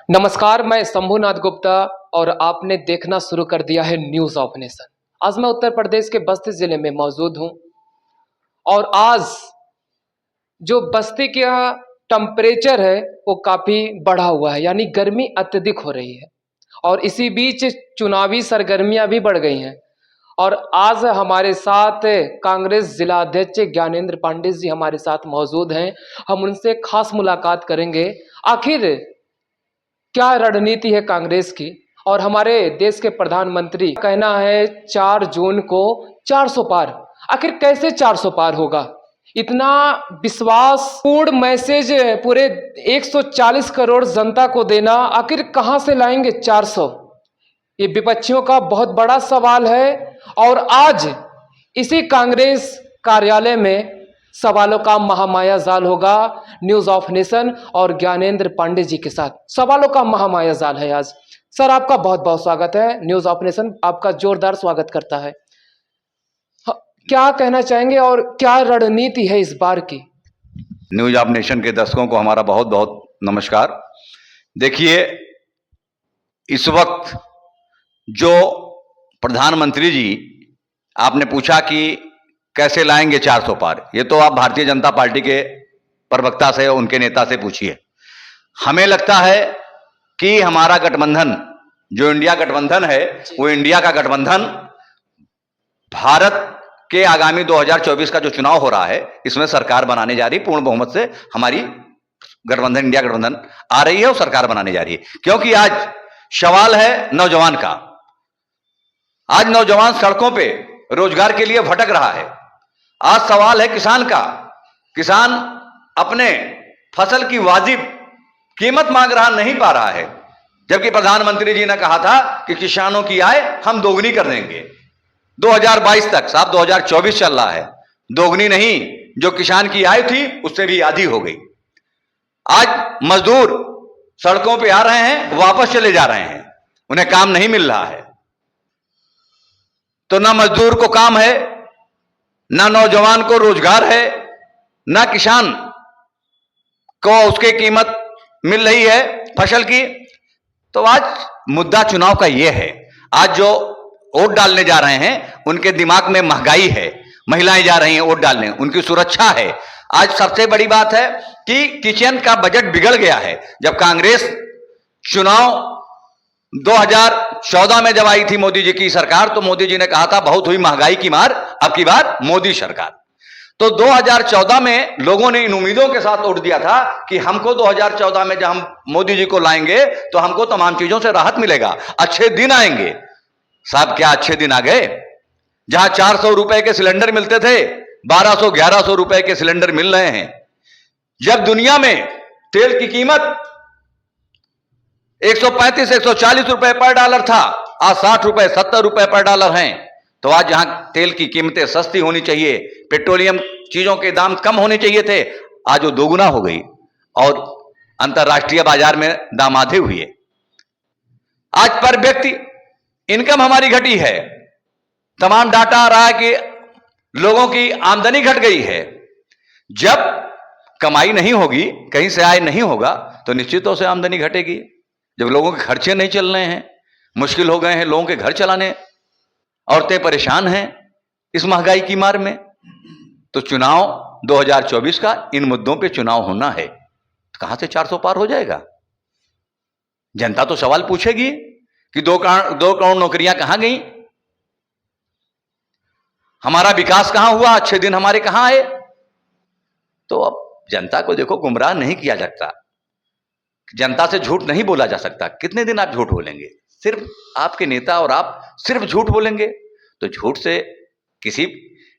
नमस्कार, मैं शंभुनाथ गुप्ता और आपने देखना शुरू कर दिया है न्यूज़ ऑफ नेशन। आज मैं उत्तर प्रदेश के बस्ती जिले में मौजूद हूं और आज जो बस्ती का टेम्परेचर है वो काफ़ी बढ़ा हुआ है, यानी गर्मी अत्यधिक हो रही है और इसी बीच चुनावी सरगर्मियां भी बढ़ गई हैं। और आज हमारे साथ कांग्रेस जिला अध्यक्ष ज्ञानेंद्र पांडे जी हमारे साथ मौजूद हैं। हम उनसे खास मुलाकात करेंगे। आखिर क्या रणनीति है कांग्रेस की और हमारे देश के प्रधानमंत्री का कहना है 4 जून को 400 पार। आखिर कैसे 400 पार होगा? इतना विश्वासपूर्ण मैसेज पूरे 140 करोड़ जनता को देना, आखिर कहां से लाएंगे 400? ये विपक्षियों का बहुत बड़ा सवाल है और आज इसी कांग्रेस कार्यालय में सवालों का महामाया जाल होगा। न्यूज़ ऑफ नेशन और ज्ञानेंद्र पांडे जी के साथ सवालों का महामाया जाल है आज। सर, आपका बहुत बहुत स्वागत है। न्यूज़ ऑफ नेशन आपका जोरदार स्वागत करता है। क्या कहना चाहेंगे और क्या रणनीति है इस बार की? न्यूज़ ऑफ नेशन के दर्शकों को हमारा बहुत बहुत नमस्कार। देखिए, इस वक्त जो प्रधानमंत्री जी आपने पूछा कि कैसे लाएंगे 400 पार, ये तो आप भारतीय जनता पार्टी के प्रवक्ता से, उनके नेता से पूछिए। हमें लगता है कि हमारा गठबंधन जो इंडिया गठबंधन है वो इंडिया का गठबंधन भारत के आगामी 2024 का जो चुनाव हो रहा है इसमें सरकार बनाने जा रही, पूर्ण बहुमत से हमारी गठबंधन इंडिया गठबंधन आ रही है और सरकार बनाने जा रही है। क्योंकि आज सवाल है नौजवान का। आज नौजवान सड़कों पे रोजगार के लिए भटक रहा है। आज सवाल है किसान का। किसान अपने फसल की वाजिब कीमत मांग रहा, नहीं पा रहा है, जबकि प्रधानमंत्री जी ने कहा था कि किसानों की आय हम दोगुनी कर देंगे 2022 तक। साहब 2024 चल रहा है, दोगुनी नहीं, जो किसान की आय थी उससे भी आधी हो गई। आज मजदूर सड़कों पे आ रहे हैं, वापस चले जा रहे हैं, उन्हें काम नहीं मिल रहा है। तो ना मजदूर को काम है, ना नौजवान को रोजगार है, ना किसान को उसकी कीमत मिल रही है फसल की। तो आज मुद्दा चुनाव का यह है। आज जो वोट डालने जा रहे हैं उनके दिमाग में महंगाई है, महिलाएं जा रही हैं वोट डालने, उनकी सुरक्षा है। आज सबसे बड़ी बात है कि किचन का बजट बिगड़ गया है। जब कांग्रेस चुनाव 2014 में जब आई थी मोदी जी की सरकार, तो मोदी जी ने कहा था बहुत हुई महंगाई की मार, अब की बार मोदी सरकार। तो 2014 में लोगों ने इन उम्मीदों के साथ वोट दिया था कि हमको 2014 में जब हम मोदी जी को लाएंगे तो हमको तमाम चीजों से राहत मिलेगा, अच्छे दिन आएंगे। साहब, क्या अच्छे दिन आ गए? जहां 400 रुपए के सिलेंडर मिलते थे, 1200-1100 रुपए के सिलेंडर मिल रहे हैं। जब दुनिया में तेल की कीमत 135-140 रुपए पर डॉलर था, आज 60 रुपए 70 रुपए पर डॉलर हैं। तो आज जहां तेल की कीमतें सस्ती होनी चाहिए, पेट्रोलियम चीजों के दाम कम होने चाहिए थे, आज वो दोगुना हो गई और अंतरराष्ट्रीय बाजार में दाम आधे हुए। आज पर व्यक्ति इनकम हमारी घटी है। तमाम डाटा आ रहा है कि लोगों की आमदनी घट गई है। जब कमाई नहीं होगी, कहीं से आय नहीं होगा, तो निश्चित तौर से आमदनी घटेगी। जब लोगों के खर्चे नहीं चल रहे हैं, मुश्किल हो गए हैं लोगों के घर चलाने, औरतें परेशान हैं इस महंगाई की मार में, तो चुनाव 2024 का इन मुद्दों पे चुनाव होना है। तो कहां से 400 पार हो जाएगा? जनता तो सवाल पूछेगी कि 2 करोड़ नौकरियां कहां गई, हमारा विकास कहां हुआ, अच्छे दिन हमारे कहां आए? तो अब जनता को देखो, गुमराह नहीं किया जाता, जनता से झूठ नहीं बोला जा सकता। कितने दिन आप झूठ बोलेंगे? सिर्फ आपके नेता और आप सिर्फ झूठ बोलेंगे तो झूठ से किसी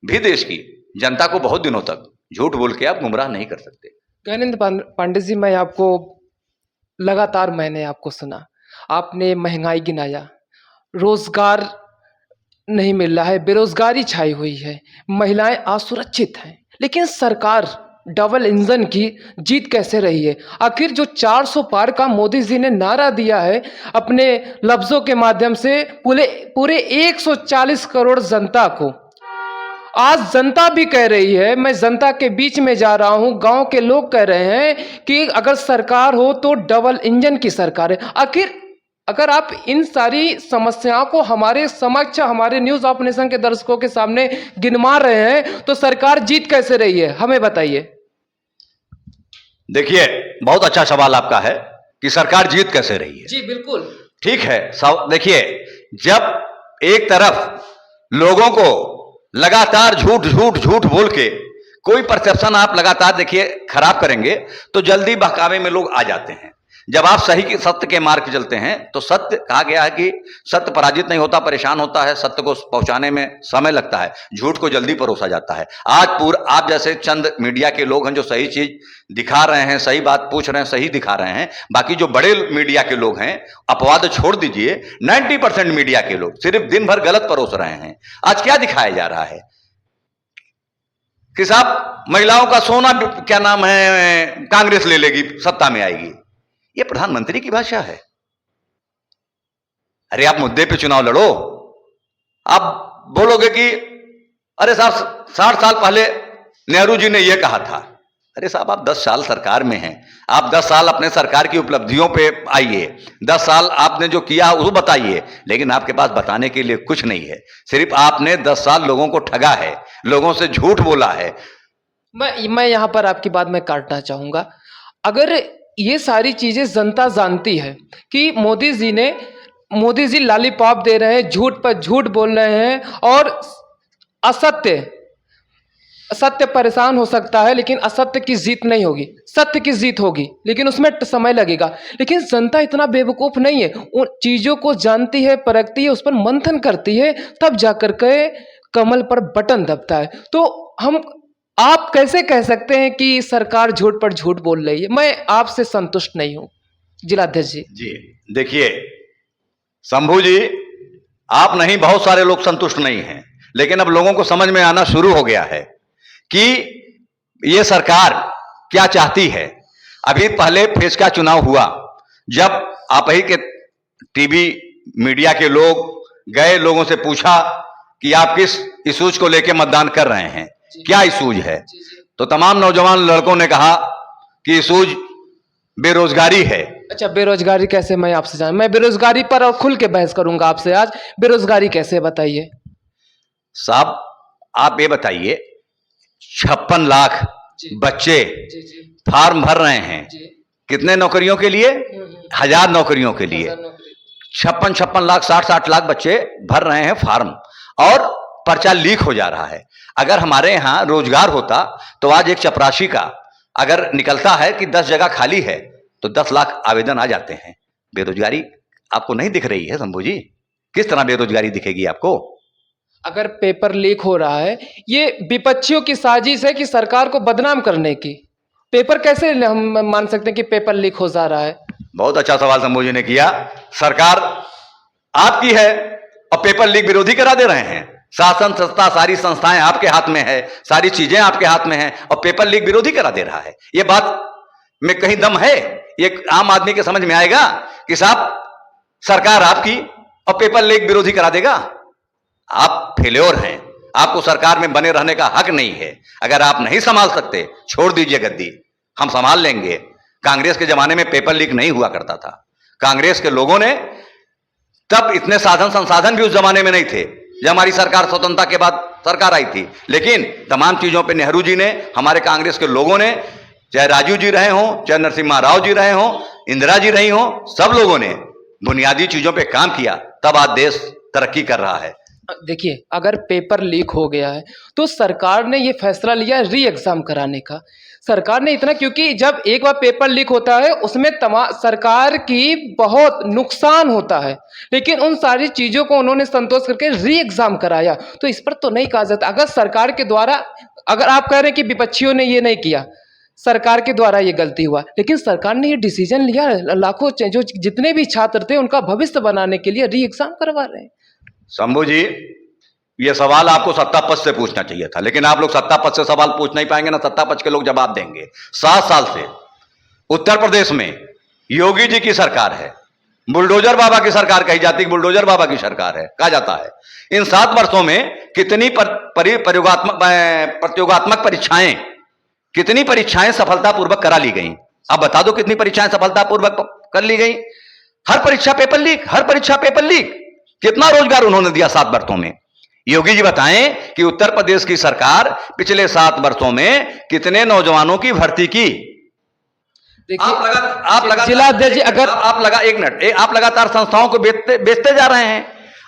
भी देश की जनता को बहुत दिनों तक झूठ बोल के आप गुमराह नहीं कर सकते। ज्ञानेंद्र पांडे जी, मैं आपको लगातार मैंने आपको सुना, आपने महंगाई गिनाया, रोजगार नहीं मिल रहा है, बेरोजगारी छाई हुई है, महिलाएं असुरक्षित हैं, लेकिन सरकार डबल इंजन की जीत कैसे रही है? आखिर जो 400 पार का मोदी जी ने नारा दिया है अपने लफ्जों के माध्यम से पूरे 140 करोड़ जनता को, आज जनता भी कह रही है, मैं जनता के बीच में जा रहा हूं, गांव के लोग कह रहे हैं कि अगर सरकार हो तो डबल इंजन की सरकार है। आखिर अगर आप इन सारी समस्याओं को हमारे समक्ष, हमारे न्यूज ऑफ नेशन के दर्शकों के सामने गिनवा रहे हैं, तो सरकार जीत कैसे रही है, हमें बताइए। देखिए, बहुत अच्छा सवाल आपका है कि सरकार जीत कैसे रही है। जी बिल्कुल ठीक है। देखिए, जब एक तरफ लोगों को लगातार झूठ झूठ झूठ बोल के कोई परसेप्शन आप लगातार देखिए खराब करेंगे तो जल्दी बहकावे में लोग आ जाते हैं। जब आप सही के सत्य के मार्ग पे चलते हैं तो सत्य कहा गया है कि सत्य पराजित नहीं होता, परेशान होता है, सत्य को पहुंचाने में समय लगता है, झूठ को जल्दी परोसा जाता है। आज आप जैसे चंद मीडिया के लोग हैं जो सही चीज दिखा रहे हैं, सही बात पूछ रहे हैं, सही दिखा रहे हैं। बाकी जो बड़े मीडिया के लोग हैं, अपवाद छोड़ दीजिए, 90% मीडिया के लोग सिर्फ दिन भर गलत परोस रहे हैं। आज क्या दिखाया जा रहा है कि साहब महिलाओं का सोना, क्या नाम है, कांग्रेस ले लेगी, सत्ता में आएगी। ये प्रधानमंत्री की भाषा है। अरे आप मुद्दे पे चुनाव लड़ो। आप बोलोगे कि अरे साहब 60 साल पहले नेहरू जी ने यह कहा था। अरे साहब, आप 10 साल सरकार में हैं, आप 10 साल अपने सरकार की उपलब्धियों पे आइए, 10 साल आपने जो किया वो बताइए, लेकिन आपके पास बताने के लिए कुछ नहीं है। सिर्फ आपने 10 साल लोगों को ठगा है, लोगों से झूठ बोला है। मैं यहां पर आपकी बात में काटना चाहूंगा। अगर ये सारी चीजें जनता जानती है कि मोदी जी लॉलीपॉप दे रहे हैं, झूठ पर झूठ बोल रहे हैं, और सत्य परेशान हो सकता है लेकिन असत्य की जीत नहीं होगी, सत्य की जीत होगी, लेकिन उसमें समय लगेगा। लेकिन जनता इतना बेवकूफ नहीं है, उन चीजों को जानती है, परखती है, उस पर मंथन करती है, तब जाकर के कमल पर बटन दबता है। तो आप कैसे कह सकते हैं कि सरकार झूठ पर झूठ बोल रही है? मैं आपसे संतुष्ट नहीं हूं जिलाध्यक्ष जी। जी देखिए शंभू जी, आप नहीं, बहुत सारे लोग संतुष्ट नहीं हैं, लेकिन अब लोगों को समझ में आना शुरू हो गया है कि ये सरकार क्या चाहती है। अभी पहले फेज का चुनाव हुआ, जब आप ही के टीवी मीडिया के लोग गए, लोगों से पूछा कि आप किस इशूज को लेकर मतदान कर रहे हैं, क्या इशूज है, तो तमाम नौजवान लड़कों ने कहा कि इशूज बेरोजगारी है। अच्छा, बेरोजगारी कैसे? मैं आपसे जान, मैं बेरोजगारी पर और खुल के बहस करूंगा आपसे आज। बेरोजगारी कैसे, बताइए साहब। आप ये बताइए, 56 लाख बच्चे फॉर्म भर रहे हैं, कितने नौकरियों के लिए? 1000 नौकरियों के लिए। 56 लाख, 60 लाख बच्चे भर रहे हैं फॉर्म, और पर्चा लीक हो जा रहा है। अगर हमारे यहां रोजगार होता तो आज एक चपरासी का अगर निकलता है कि 10 जगह खाली है तो 10 लाख आवेदन आ जाते हैं। बेरोजगारी आपको नहीं दिख रही है शंभू जी? किस तरह बेरोजगारी दिखेगी आपको? अगर पेपर लीक हो रहा है, ये विपक्षियों की साजिश है कि सरकार को बदनाम करने की। पेपर कैसे हम मान सकते हैं कि पेपर लीक हो जा रहा है? बहुत अच्छा सवाल शंभू जी ने किया। सरकार आपकी है और पेपर लीक विरोधी करा दे रहे हैं। शासन सत्ता सारी संस्थाएं आपके हाथ में है, सारी चीजें आपके हाथ में हैं, और पेपर लीक विरोधी करा दे रहा है। ये बात में कहीं दम है? ये आम आदमी के समझ में आएगा कि साहब सरकार आपकी और पेपर लीक विरोधी करा देगा? आप फेल्योर हैं, आपको सरकार में बने रहने का हक नहीं है। अगर आप नहीं संभाल सकते, छोड़ दीजिए गद्दी, हम संभाल लेंगे। कांग्रेस के जमाने में पेपर लीक नहीं हुआ करता था। कांग्रेस के लोगों ने, तब इतने साधन संसाधन भी उस जमाने में नहीं थे जब हमारी सरकार स्वतंत्रता के बाद सरकार आई थी, लेकिन तमाम चीजों पे नेहरू जी ने, हमारे कांग्रेस के लोगों ने, चाहे राजू जी रहे हों, चाहे नरसिम्हा राव जी रहे हों, इंदिरा जी रही हों, सब लोगों ने बुनियादी चीजों पे काम किया, तब आज देश तरक्की कर रहा है। देखिए, अगर पेपर लीक हो गया है तो सरकार ने ये फैसला लिया री एग्जाम कराने का। सरकार ने इतना, क्योंकि जब एक बार पेपर लीक होता है उसमें सरकार की बहुत नुकसान होता है, लेकिन उन सारी चीज़ों को उन्होंने संतोष करके री एग्जाम कराया। तो इस पर तो नहीं कहा जाता, अगर सरकार के द्वारा, अगर आप कह रहे हैं कि विपक्षियों ने ये नहीं किया, सरकार के द्वारा ये गलती हुआ, लेकिन सरकार ने ये डिसीजन लिया, लाखों जो जितने भी छात्र थे उनका भविष्य बनाने के लिए री एग्जाम करवा रहे हैं। शंभू जी, ये सवाल आपको सत्ता पक्ष से पूछना चाहिए था, लेकिन आप लोग सत्ता पक्ष से सवाल पूछ नहीं पाएंगे, ना सत्ता पक्ष के लोग जवाब देंगे। 7 साल से उत्तर प्रदेश में योगी जी की सरकार है, बुलडोजर बाबा की सरकार कही जाती है, बुलडोजर बाबा की सरकार है कहा जाता है। इन 7 वर्षों में कितनी प्रतियोगात्मक परीक्षाएं, कितनी परीक्षाएं सफलतापूर्वक करा ली गई? अब बता दो कितनी परीक्षाएं सफलतापूर्वक कर ली गई? हर परीक्षा पेपर लीक, हर परीक्षा पेपर लीक। कितना रोजगार उन्होंने दिया 7 वर्षों में? योगी जी बताएं कि उत्तर प्रदेश की सरकार पिछले 7 वर्षों में कितने नौजवानों की भर्ती की? आप लगातार संस्थाओं को बेचते जा रहे हैं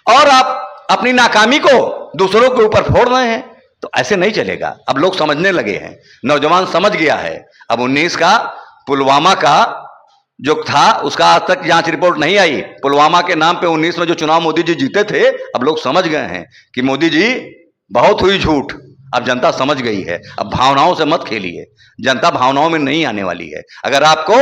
और आप अपनी नाकामी को दूसरों के ऊपर फोड़ रहे हैं, तो ऐसे नहीं चलेगा। अब लोग समझने लगे हैं, नौजवान समझ गया है। अब 19 का पुलवामा का जो था उसका आज तक जांच रिपोर्ट नहीं आई। पुलवामा के नाम पे 19 में जो चुनाव मोदी जी जीते थे, अब लोग समझ गए हैं कि मोदी जी बहुत हुई झूठ। अब जनता समझ गई है। अब भावनाओं से मत खेलिए, जनता भावनाओं में नहीं आने वाली है। अगर आपको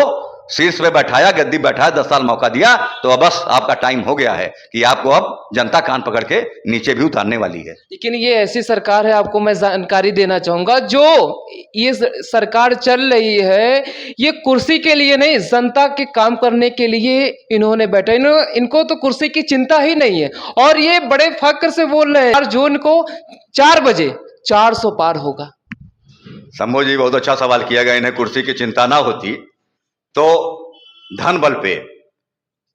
शीर्ष पे बैठाया, गद्दी बैठाया, 10 साल मौका दिया, तो अब बस आपका टाइम हो गया है कि आपको अब जनता कान पकड़ के नीचे भी उतारने वाली है। लेकिन ये ऐसी सरकार है, आपको मैं जानकारी देना चाहूंगा, जो ये सरकार चल रही है ये कुर्सी के लिए नहीं, जनता के काम करने के लिए इन्होंने बैठा। इनको तो कुर्सी की चिंता ही नहीं है और ये बड़े फक्र से बोल रहे हैं 4 जून को 4 बजे 400 पार होगा। शंभू जी बहुत अच्छा सवाल किया गया। इन्हें कुर्सी की चिंता ना होती तो धन बल पे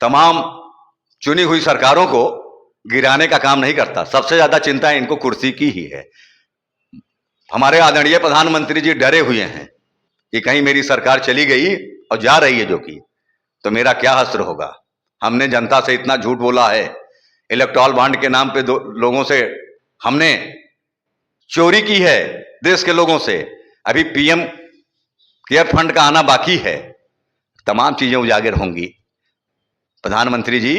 तमाम चुनी हुई सरकारों को गिराने का काम नहीं करता। सबसे ज्यादा चिंता इनको कुर्सी की ही है। हमारे आदरणीय प्रधानमंत्री जी डरे हुए हैं कि कहीं मेरी सरकार चली गई और जा रही है जो कि, तो मेरा क्या हश्र होगा। हमने जनता से इतना झूठ बोला है, इलेक्टोरल बॉन्ड के नाम पे लोगों से हमने चोरी की है, देश के लोगों से। अभी पीएम केयर फंड का आना बाकी है। तमाम चीजें उजागर होंगी। प्रधानमंत्री जी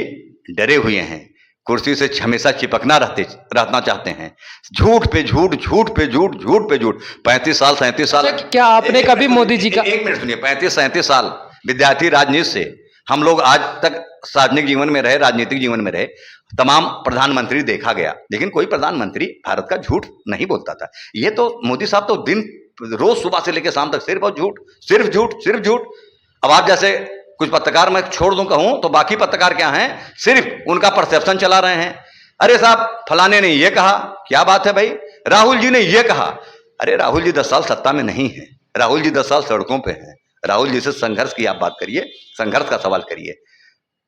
डरे हुए हैं, कुर्सी से हमेशा चिपकना रहना चाहते हैं। झूठ पे झूठ, झूठ पे झूठ, झूठ पे झूठ। 35 साल 37 साल क्या आपने कभी मोदी जी का एक मिनट सुनिए, 35-37 साल विद्यार्थी राजनीति से हम लोग आज तक सार्वजनिक जीवन में रहे, राजनीतिक जीवन में रहे, तमाम प्रधानमंत्री देखा गया, लेकिन कोई प्रधानमंत्री भारत का झूठ नहीं बोलता था। ये तो मोदी साहब तो दिन रोज सुबह से लेकर शाम तक सिर्फ और झूठ, सिर्फ झूठ, सिर्फ झूठ। अब आप जैसे कुछ पत्रकार मैं छोड़ दूं कहूं तो बाकी पत्रकार क्या हैं, सिर्फ उनका परसेप्शन चला रहे हैं। अरे साहब फलाने ने ये कहा, क्या बात है भाई, राहुल जी ने ये कहा। अरे राहुल जी 10 साल सत्ता में नहीं है, राहुल जी 10 साल सड़कों पे हैं। राहुल जी से संघर्ष की आप बात करिए, संघर्ष का सवाल करिए।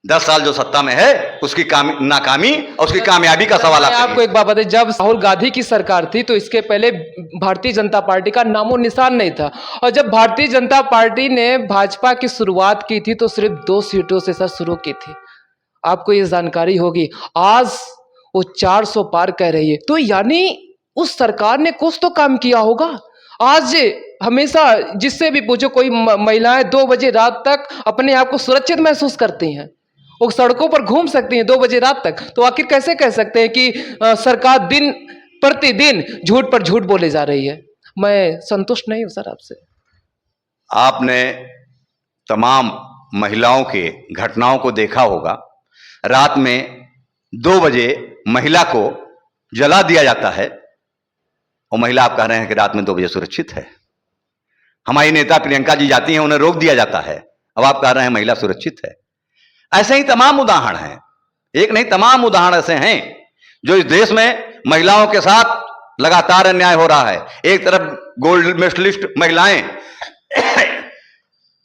10 साल जो सत्ता में है उसकी नाकामी और उसकी कामयाबी का सवाल आपको एक बात बताइए, जब राहुल गांधी की सरकार थी तो इसके पहले भारतीय जनता पार्टी का नामो निशान नहीं था, और जब भारतीय जनता पार्टी ने भाजपा की शुरुआत की थी तो सिर्फ 2 सीटों से सर शुरू की थी। आपको ये जानकारी होगी। आज वो 400 पार कह रही है, तो यानी उस सरकार ने कुछ तो काम किया होगा। आज हमेशा जिससे भी पूछो, कोई महिलाएं 2 बजे रात तक अपने आप को सुरक्षित महसूस करती हैं, वो सड़कों पर घूम सकती हैं 2 बजे रात तक। तो आखिर कैसे कह सकते हैं कि सरकार दिन प्रतिदिन झूठ पर झूठ बोले जा रही है? मैं संतुष्ट नहीं हूं सर आपसे। आपने तमाम महिलाओं के घटनाओं को देखा होगा। रात में 2 बजे महिला को जला दिया जाता है और महिला आप कह रहे हैं कि रात में 2 बजे सुरक्षित है। हमारी नेता प्रियंका जी जाती हैं, उन्हें रोक दिया जाता है, अब आप कह रहे हैं महिला सुरक्षित है। ऐसे ही तमाम उदाहरण हैं, एक नहीं तमाम उदाहरण ऐसे हैं जो इस देश में महिलाओं के साथ लगातार अन्याय हो रहा है। एक तरफ गोल्ड मेडलिस्ट महिलाएं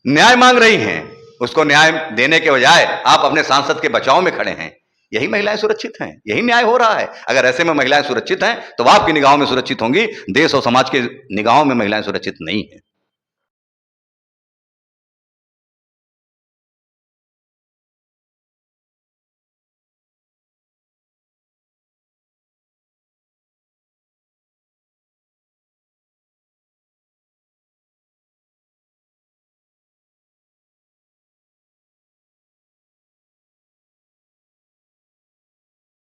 न्याय मांग रही हैं, उसको न्याय देने के बजाय आप अपने सांसद के बचाव में खड़े हैं। यही महिलाएं सुरक्षित हैं, यही न्याय हो रहा है। अगर ऐसे में महिलाएं सुरक्षित हैं तो आपकी निगाहों में सुरक्षित होंगी, देश और समाज की निगाहों में महिलाएं सुरक्षित नहीं हैं।